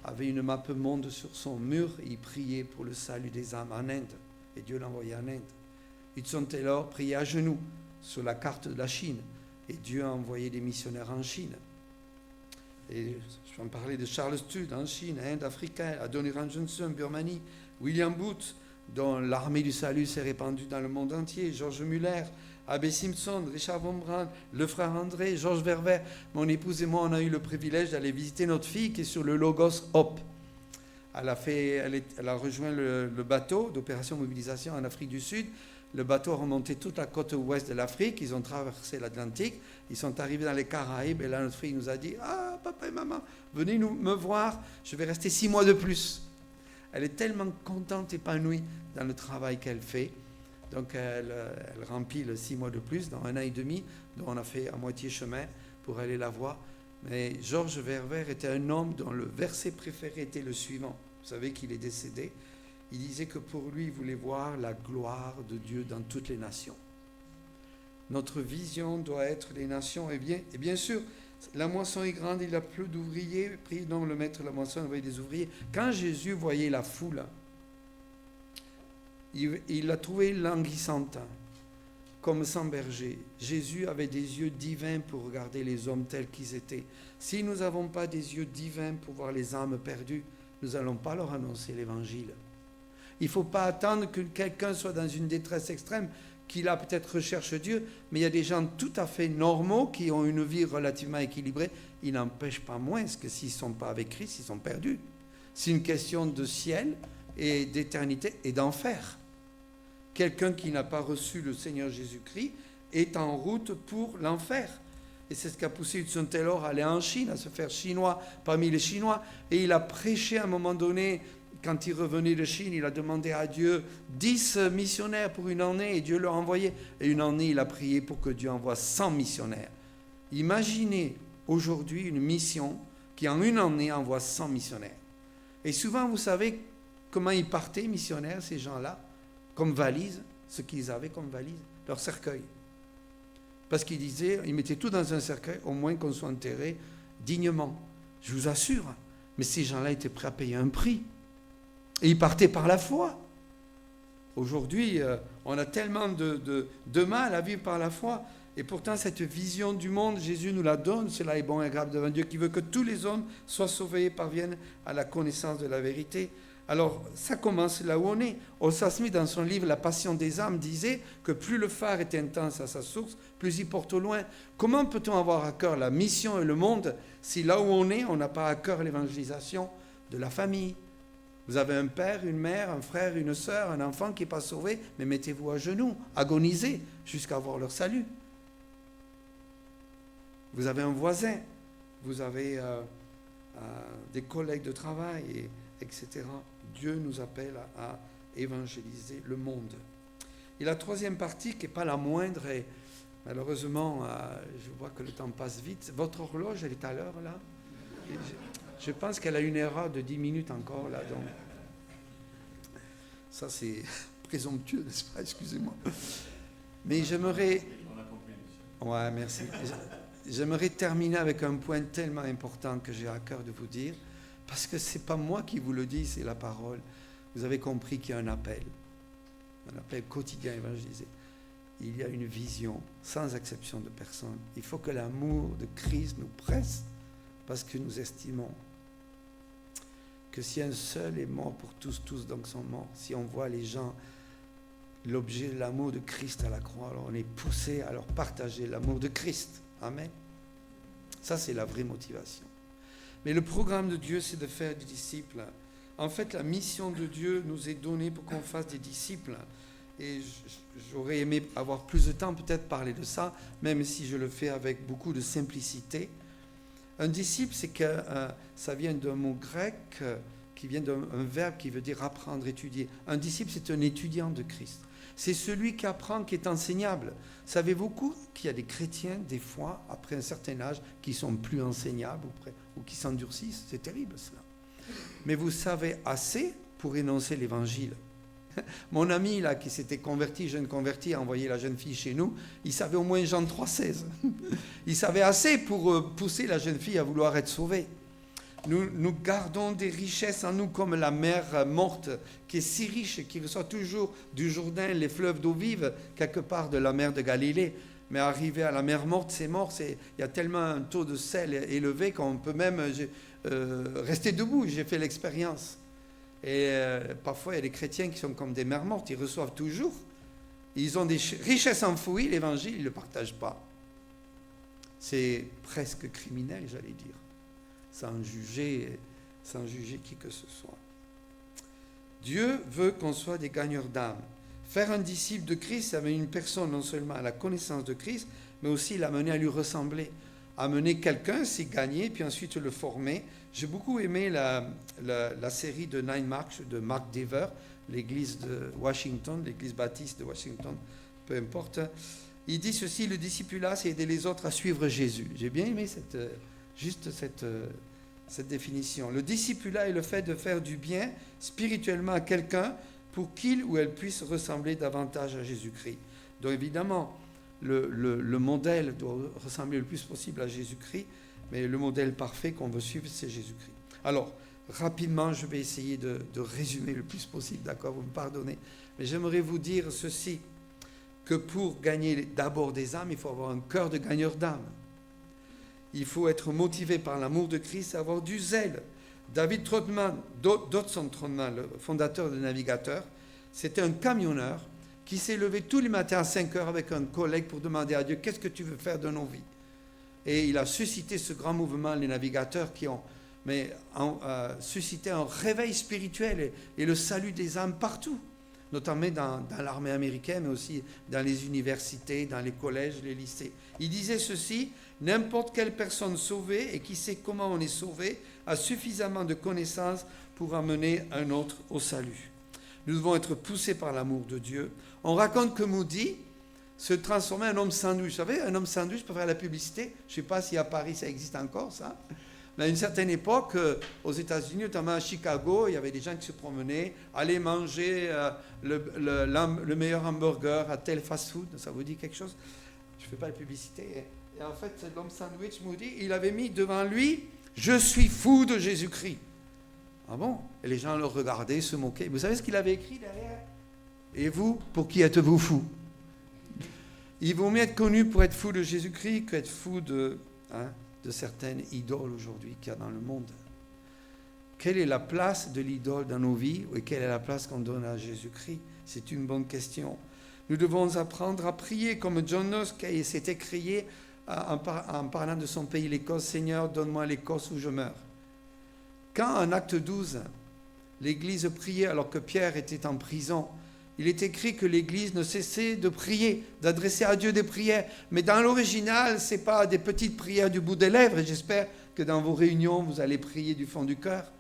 avait une map monde sur son mur et il priait pour le salut des âmes en Inde. Et Dieu l'a envoyé en Inde. Hudson Taylor priait à genoux sur la carte de la Chine. Et Dieu a envoyé des missionnaires en Chine. Et je vais en parler de Charles Studd en Chine, Inde africaine, Adoniran Johnson, Birmanie, William Booth, dont l'armée du salut s'est répandue dans le monde entier, George Muller, Abbé Simpson, Richard Von Brandt, le frère André, Georges Verver. Mon épouse et moi, on a eu le privilège d'aller visiter notre fille qui est sur le Logos Hope. Elle a rejoint le bateau d'opération mobilisation en Afrique du Sud. Le bateau a remonté toute la côte ouest de l'Afrique. Ils ont traversé l'Atlantique. Ils sont arrivés dans les Caraïbes. Et là, notre fille nous a dit « Ah, papa et maman, venez me voir. Je vais rester 6 mois de plus. » Elle est tellement contente, épanouie dans le travail qu'elle fait. Donc, elle remplit le 6 mois de plus dans 1 an et demi, dont on a fait à moitié chemin pour aller la voir. Mais Georges Verver était un homme dont le verset préféré était le suivant. Vous savez qu'il est décédé. Il disait que pour lui, il voulait voir la gloire de Dieu dans toutes les nations. Notre vision doit être les nations. Et bien sûr, la moisson est grande, il y a peu d'ouvriers. Prie donc le maître de la moisson envoyer des ouvriers. Quand Jésus voyait la foule, il l'a trouvée languissante, comme sans berger. Jésus avait des yeux divins pour regarder les hommes tels qu'ils étaient. Si nous n'avons pas des yeux divins pour voir les âmes perdues, nous n'allons pas leur annoncer l'évangile. Il ne faut pas attendre que quelqu'un soit dans une détresse extrême, qu'il a peut-être recherche Dieu, mais il y a des gens tout à fait normaux qui ont une vie relativement équilibrée. Ils n'empêchent pas moins que s'ils ne sont pas avec Christ, ils sont perdus. C'est une question de ciel et d'éternité et d'enfer. Quelqu'un qui n'a pas reçu le Seigneur Jésus-Christ est en route pour l'enfer. Et c'est ce qu'a poussé Hudson Taylor à aller en Chine, à se faire chinois parmi les Chinois. Et il a prêché à un moment donné, quand il revenait de Chine, il a demandé à Dieu 10 missionnaires pour une année et Dieu leur a envoyé. Et une année, il a prié pour que Dieu envoie 100 missionnaires. Imaginez aujourd'hui une mission qui en une année envoie 100 missionnaires. Et souvent, vous savez comment ils partaient, missionnaires, ces gens-là, comme valise, ce qu'ils avaient comme valise, leur cercueil. Parce qu'ils disaient, ils mettaient tout dans un cercueil, au moins qu'on soit enterré dignement. Je vous assure, mais ces gens-là étaient prêts à payer un prix. Et ils partaient par la foi. Aujourd'hui, on a tellement de mal à vivre par la foi. Et pourtant, cette vision du monde, Jésus nous la donne. Cela est bon et agréable devant Dieu, qui veut que tous les hommes soient sauvés et parviennent à la connaissance de la vérité. Alors, ça commence là où on est. Oscar Smith, dans son livre « La passion des âmes », disait que plus le phare est intense à sa source, plus il porte au loin. Comment peut-on avoir à cœur la mission et le monde si là où on est, on n'a pas à cœur l'évangélisation de la famille? Vous avez un père, une mère, un frère, une sœur, un enfant qui n'est pas sauvé, mais mettez-vous à genoux, agonisez jusqu'à avoir leur salut. Vous avez un voisin, vous avez des collègues de travail, etc. Dieu nous appelle à évangéliser le monde. Et la troisième partie, qui n'est pas la moindre, et malheureusement, je vois que le temps passe vite. Votre horloge, elle est à l'heure, là? Je pense qu'elle a une erreur de 10 minutes encore, là. Donc. Ça, c'est présomptueux, n'est-ce pas? Excusez-moi. Mais j'aimerais... Ouais, merci. J'aimerais terminer avec un point tellement important que j'ai à cœur de vous dire, parce que ce n'est pas moi qui vous le dis, c'est la parole. Vous avez compris qu'il y a un appel quotidien évangélisé. Il y a une vision, sans exception de personne. Il faut que l'amour de Christ nous presse, parce que nous estimons que si un seul est mort pour tous, tous donc sont morts. Si on voit les gens, l'objet de l'amour de Christ à la croix, alors on est poussé à leur partager l'amour de Christ. Amen. Ça, c'est la vraie motivation. Mais le programme de Dieu, c'est de faire des disciples. En fait, la mission de Dieu nous est donnée pour qu'on fasse des disciples. Et j'aurais aimé avoir plus de temps, peut-être parler de ça, même si je le fais avec beaucoup de simplicité. Un disciple, c'est que ça vient d'un mot grec qui vient d'un verbe qui veut dire apprendre, étudier. Un disciple, c'est un étudiant de Christ. C'est celui qui apprend, qui est enseignable. Savez-vous qu'il y a des chrétiens, des fois, après un certain âge, qui sont plus enseignables ou qui s'endurcissent? C'est terrible, cela. Mais vous savez assez pour énoncer l'évangile. Mon ami là, qui s'était converti, jeune converti, a envoyé la jeune fille chez nous, il savait au moins Jean 3,16. Il savait assez pour pousser la jeune fille à vouloir être sauvée. Nous gardons des richesses en nous comme la mer morte qui est si riche et qui reçoit toujours du Jourdain les fleuves d'eau vive quelque part de la mer de Galilée. Mais arrivé à la mer morte, c'est mort. Il y a tellement un taux de sel élevé qu'on peut même rester debout. J'ai fait l'expérience. Et parfois, il y a des chrétiens qui sont comme des mers mortes. Ils reçoivent toujours. Ils ont des richesses enfouies. L'évangile, ils ne le partagent pas. C'est presque criminel, j'allais dire. Sans juger qui que ce soit. Dieu veut qu'on soit des gagneurs d'âme. Faire un disciple de Christ, ça amène une personne non seulement à la connaissance de Christ, mais aussi l'amener à lui ressembler. Amener quelqu'un, c'est gagner, puis ensuite le former. J'ai beaucoup aimé la série de Nine Marks de Mark Dever, l'église de Washington, l'église baptiste de Washington, peu importe. Il dit ceci, le discipulat, c'est aider les autres à suivre Jésus. J'ai bien aimé cette définition. Le discipulat est le fait de faire du bien spirituellement à quelqu'un pour qu'il ou elle puisse ressembler davantage à Jésus-Christ. Donc évidemment, le modèle doit ressembler le plus possible à Jésus-Christ, mais le modèle parfait qu'on veut suivre, c'est Jésus-Christ. Alors, rapidement, je vais essayer de résumer le plus possible, d'accord, vous me pardonnez, mais j'aimerais vous dire ceci, que pour gagner d'abord des âmes, il faut avoir un cœur de gagneur d'âmes. Il faut être motivé par l'amour de Christ et avoir du zèle. David Trotman, Dodson Trotman, le fondateur de Navigateur, c'était un camionneur qui s'est levé tous les matins à 5 heures avec un collègue pour demander à Dieu « Qu'est-ce que tu veux faire de nos vies ?» Et il a suscité ce grand mouvement, les navigateurs, qui ont suscité un réveil spirituel et le salut des âmes partout, notamment dans l'armée américaine, mais aussi dans les universités, dans les collèges, les lycées. Il disait ceci, n'importe quelle personne sauvée et qui sait comment on est sauvé a suffisamment de connaissances pour amener un autre au salut. Nous devons être poussés par l'amour de Dieu. On raconte que Moody se transformait en homme sandwich. Vous savez, un homme sandwich pour faire la publicité, je ne sais pas si à Paris ça existe encore, ça. Mais à une certaine époque, aux États-Unis, notamment à Chicago, il y avait des gens qui se promenaient, allaient manger le meilleur hamburger à tel fast-food. Ça vous dit quelque chose? Je ne fais pas la publicité. Et en fait, l'homme sandwich, Moody, il avait mis devant lui « Je suis fou de Jésus-Christ ». Ah bon? Et les gens le regardaient, se moquaient. Vous savez ce qu'il avait écrit derrière? « Et vous, pour qui êtes-vous fou ?» Il vaut mieux être connu pour être fou de Jésus-Christ qu'être fou de certaines idoles aujourd'hui qu'il y a dans le monde. Quelle est la place de l'idole dans nos vies et quelle est la place qu'on donne à Jésus-Christ? C'est une bonne question. Nous devons apprendre à prier comme John Knox qui s'était crié en parlant de son pays, l'Écosse, « Seigneur, donne-moi l'Écosse où je meurs ». Quand en Acte 12, l'Église priait alors que Pierre était en prison, il est écrit que l'Église ne cessait de prier, d'adresser à Dieu des prières. Mais dans l'original, ce n'est pas des petites prières du bout des lèvres. Et j'espère que dans vos réunions, vous allez prier du fond du cœur.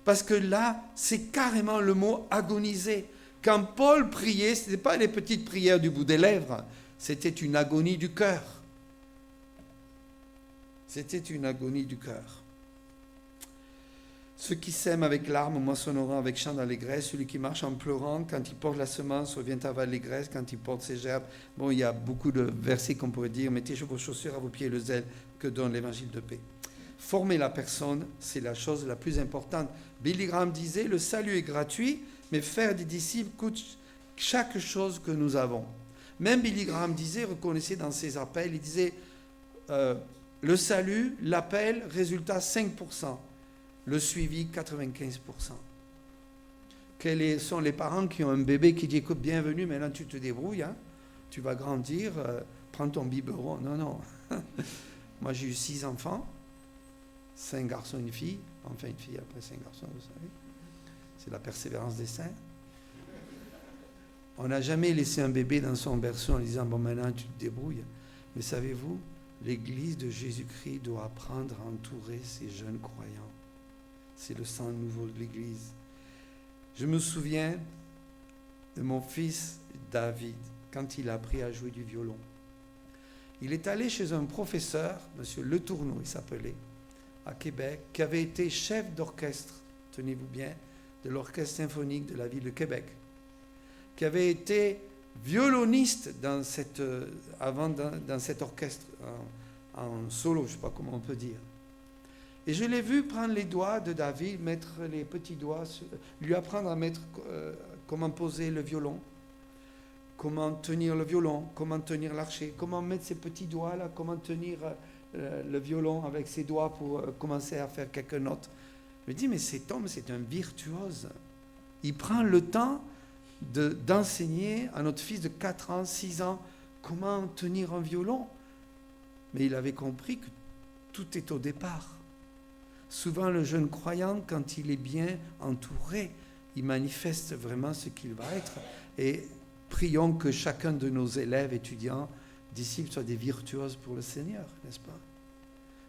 Parce que là, c'est carrément le mot agoniser. Quand Paul priait, ce n'était pas les petites prières du bout des lèvres. C'était une agonie du cœur. C'était une agonie du cœur. Ceux qui sèment avec larmes moissonneront avec chant d'allégresse. Celui qui marche en pleurant, quand il porte la semence, revient à l'allégresse quand il porte ses gerbes. Bon, il y a beaucoup de versets qu'on pourrait dire. Mettez vos chaussures à vos pieds le zèle que donne l'évangile de paix. Former la personne, c'est la chose la plus importante. Billy Graham disait, le salut est gratuit, mais faire des disciples coûte chaque chose que nous avons. Même Billy Graham disait, reconnaissez dans ses appels, il disait, le salut, l'appel, résultat 5%. Le suivi, 95%. Quels sont les parents qui ont un bébé qui dit, écoute, bienvenue, maintenant tu te débrouilles, hein, tu vas grandir, prends ton biberon. Non, non. Moi, j'ai eu 6 enfants, 5 garçons, une fille. Enfin, une fille après 5 garçons, vous savez. C'est la persévérance des saints. On n'a jamais laissé un bébé dans son berceau en disant, bon, maintenant tu te débrouilles. Mais savez-vous, l'Église de Jésus-Christ doit apprendre à entourer ces jeunes croyants. C'est le sang nouveau de l'Église. Je me souviens de mon fils David, quand il a appris à jouer du violon. Il est allé chez un professeur, M. Le Tourneau, il s'appelait, à Québec, qui avait été chef d'orchestre, tenez-vous bien, de l'orchestre symphonique de la ville de Québec, qui avait été violoniste dans cet orchestre, en solo, je ne sais pas comment on peut dire. Et je l'ai vu prendre les doigts de David, mettre les petits doigts, lui apprendre à mettre comment poser le violon, comment tenir le violon, comment tenir l'archet, comment mettre ses petits doigts là, comment tenir le violon avec ses doigts pour commencer à faire quelques notes. Je me dis, mais cet homme, c'est un virtuose. Il prend le temps d'enseigner à notre fils de 4 ans, 6 ans, comment tenir un violon. Mais il avait compris que tout est au départ. Souvent, le jeune croyant, quand il est bien entouré, il manifeste vraiment ce qu'il va être. Et prions que chacun de nos élèves, étudiants, disciples soient des virtuoses pour le Seigneur, n'est-ce pas?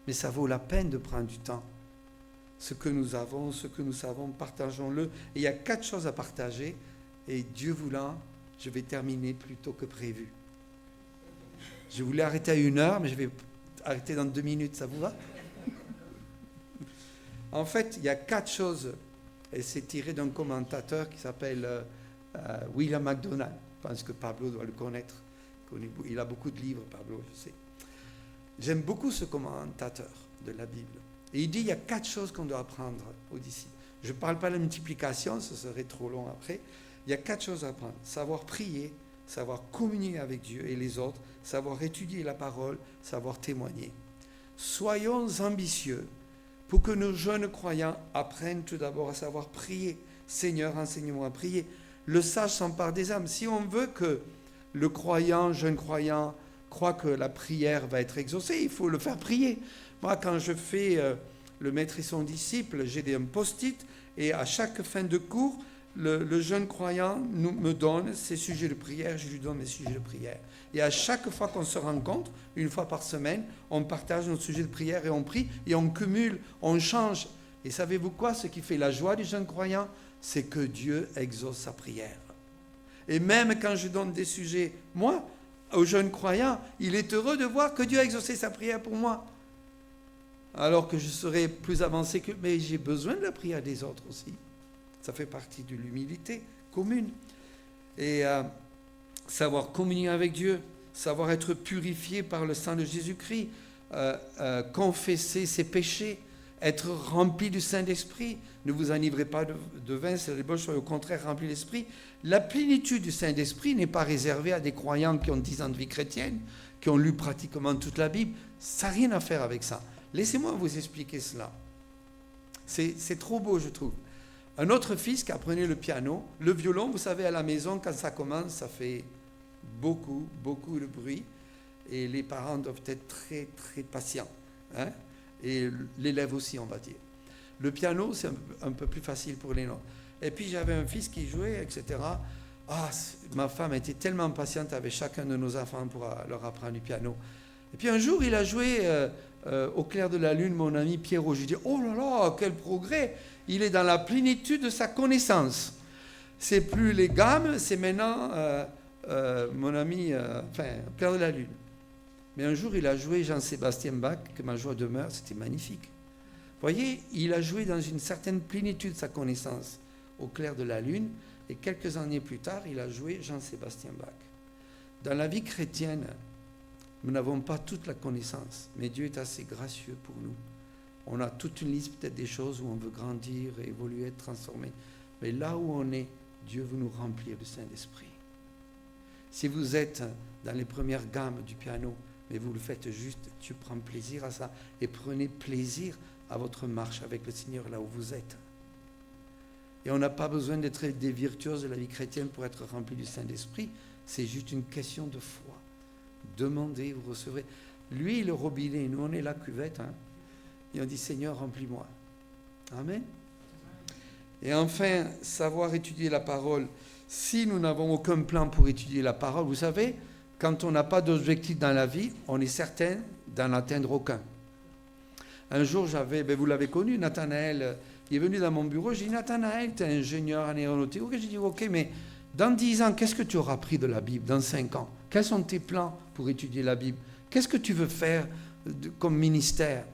Mais ça vaut la peine de prendre du temps. Ce que nous avons, ce que nous savons, partageons-le. Et il y a 4 choses à partager. Et Dieu voulant, je vais terminer plus tôt que prévu. Je voulais arrêter à 1 heure, mais je vais arrêter dans 2 minutes. Ça vous va? En fait, il y a 4 choses. Et c'est tiré d'un commentateur qui s'appelle William MacDonald. Je pense que Pablo doit le connaître. Il a beaucoup de livres, Pablo, je sais. J'aime beaucoup ce commentateur de la Bible. Et il dit, il y a 4 choses qu'on doit apprendre aux disciples. Je ne parle pas de la multiplication, ce serait trop long après. Il y a 4 choses à apprendre. Savoir prier, savoir communier avec Dieu et les autres, savoir étudier la parole, savoir témoigner. Soyons ambitieux pour que nos jeunes croyants apprennent tout d'abord à savoir prier. Seigneur, enseigne-moi à prier. Le sage s'empare des âmes. Si on veut que le croyant, jeune croyant, croit que la prière va être exaucée, il faut le faire prier. Moi, quand je fais le maître et son disciple, j'ai un post-it et à chaque fin de cours, le jeune croyant me donne ses sujets de prière, je lui donne mes sujets de prière. Et à chaque fois qu'on se rencontre, 1 fois par semaine, on partage nos sujets de prière et on prie et on cumule, on change. Et savez-vous quoi? Ce qui fait la joie du jeune croyant, c'est que Dieu exauce sa prière. Et même quand je donne des sujets, moi, aux jeunes croyants, il est heureux de voir que Dieu a exaucé sa prière pour moi. Alors que je serais plus avancé que... Mais j'ai besoin de la prière des autres aussi. Ça fait partie de l'humilité commune. Et savoir communier avec Dieu, savoir être purifié par le sang de Jésus-Christ, confesser ses péchés, être rempli du Saint-Esprit. Ne vous enivrez pas de vin, c'est la débauche, soyez au contraire rempli d'Esprit. La plénitude du Saint-Esprit n'est pas réservée à des croyants qui ont 10 ans de vie chrétienne, qui ont lu pratiquement toute la Bible. Ça n'a rien à faire avec ça. Laissez-moi vous expliquer cela. C'est trop beau, je trouve. Un autre fils qui apprenait le piano, le violon, vous savez, à la maison, quand ça commence, ça fait beaucoup, beaucoup de bruit. Et les parents doivent être très, très patients. Hein? Et l'élève aussi, on va dire. Le piano, c'est un peu plus facile pour les nôtres. Et puis, j'avais un fils qui jouait, etc. Ma femme était tellement patiente avec chacun de nos enfants pour leur apprendre du piano. Et puis, un jour, il a joué au clair de la lune, mon ami Pierrot. Je lui dis, oh là là, quel progrès! Il est dans la plénitude de sa connaissance. C'est plus les gammes, c'est maintenant mon ami, au clair de la lune. Mais un jour, il a joué Jean-Sébastien Bach, que ma joie demeure, c'était magnifique. Vous voyez, il a joué dans une certaine plénitude de sa connaissance au clair de la lune, et quelques années plus tard, il a joué Jean-Sébastien Bach. Dans la vie chrétienne, nous n'avons pas toute la connaissance, mais Dieu est assez gracieux pour nous. On a toute une liste peut-être des choses où on veut grandir, évoluer, être transformé. Mais là où on est, Dieu veut nous remplir du Saint-Esprit. Si vous êtes dans les premières gammes du piano, mais vous le faites juste, Dieu prend plaisir à ça. Et prenez plaisir à votre marche avec le Seigneur là où vous êtes. Et on n'a pas besoin d'être des virtuoses de la vie chrétienne pour être rempli du Saint-Esprit. C'est juste une question de foi. Demandez, vous recevrez. Lui, le robinet, nous on est la cuvette. Hein, et on dit, Seigneur, remplis-moi. Amen. Et enfin, savoir étudier la parole. Si nous n'avons aucun plan pour étudier la parole, vous savez, quand on n'a pas d'objectif dans la vie, on est certain d'en atteindre aucun. Un jour, vous l'avez connu, Nathanaël, il est venu dans mon bureau, j'ai dit, Nathanaël, tu es ingénieur en aéronautique. J'ai dit, ok, mais dans 10 ans, qu'est-ce que tu auras appris de la Bible? Dans 5 ans, quels sont tes plans pour étudier la Bible? Qu'est-ce que tu veux faire comme ministère?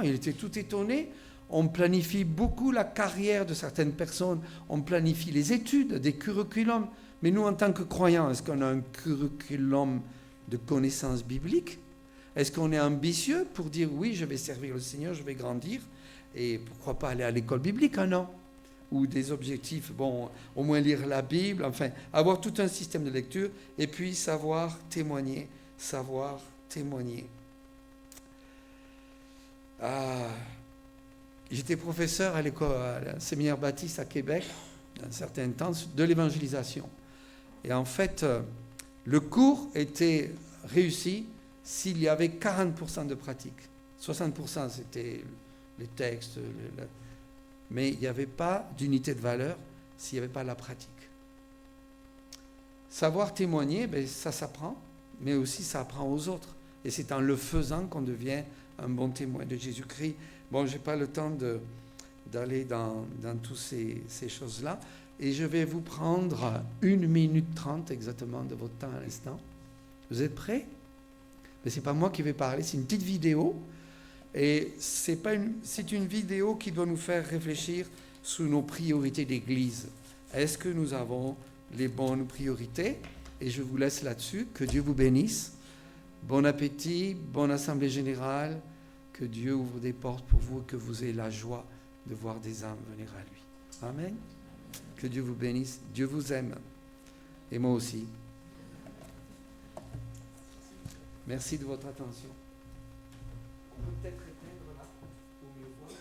Il était tout étonné. On planifie beaucoup la carrière de certaines personnes. On planifie les études, des curriculums. Mais nous, en tant que croyants, est-ce qu'on a un curriculum de connaissances bibliques? Est-ce qu'on est ambitieux pour dire oui, je vais servir le Seigneur, je vais grandir, et pourquoi pas aller à l'école biblique un an? Ou des objectifs, bon, au moins lire la Bible, enfin, avoir tout un système de lecture, et puis savoir témoigner, savoir témoigner. J'étais professeur à l'école, à séminaire baptiste à Québec, un certain temps, de l'évangélisation. Et en fait, le cours était réussi s'il y avait 40% de pratique. 60% c'était les textes, mais il n'y avait pas d'unité de valeur s'il n'y avait pas la pratique. Savoir témoigner, ça s'apprend, mais aussi ça apprend aux autres. Et c'est en le faisant qu'on devient un bon témoin de Jésus-Christ. Bon, je n'ai pas le temps d'aller dans toutes ces choses-là. Et je vais vous prendre 1 minute 30 exactement de votre temps à l'instant. Vous êtes prêts? Mais ce n'est pas moi qui vais parler, c'est une petite vidéo. Et c'est une vidéo qui doit nous faire réfléchir sur nos priorités d'Église. Est-ce que nous avons les bonnes priorités? Et je vous laisse là-dessus. Que Dieu vous bénisse. Bon appétit, bonne assemblée générale. Que Dieu ouvre des portes pour vous et que vous ayez la joie de voir des âmes venir à lui. Amen. Que Dieu vous bénisse. Dieu vous aime. Et moi aussi. Merci de votre attention. On peut peut-être éteindre là pour mieux voir.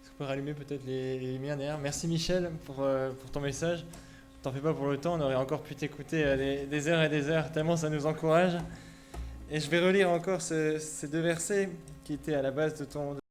On peut rallumer peut-être les lumières derrière. Merci Michel pour ton message. T'en fais pas pour le temps, on aurait encore pu t'écouter des heures et des heures, tellement ça nous encourage. Et je vais relire encore ces 2 versets qui étaient à la base de ton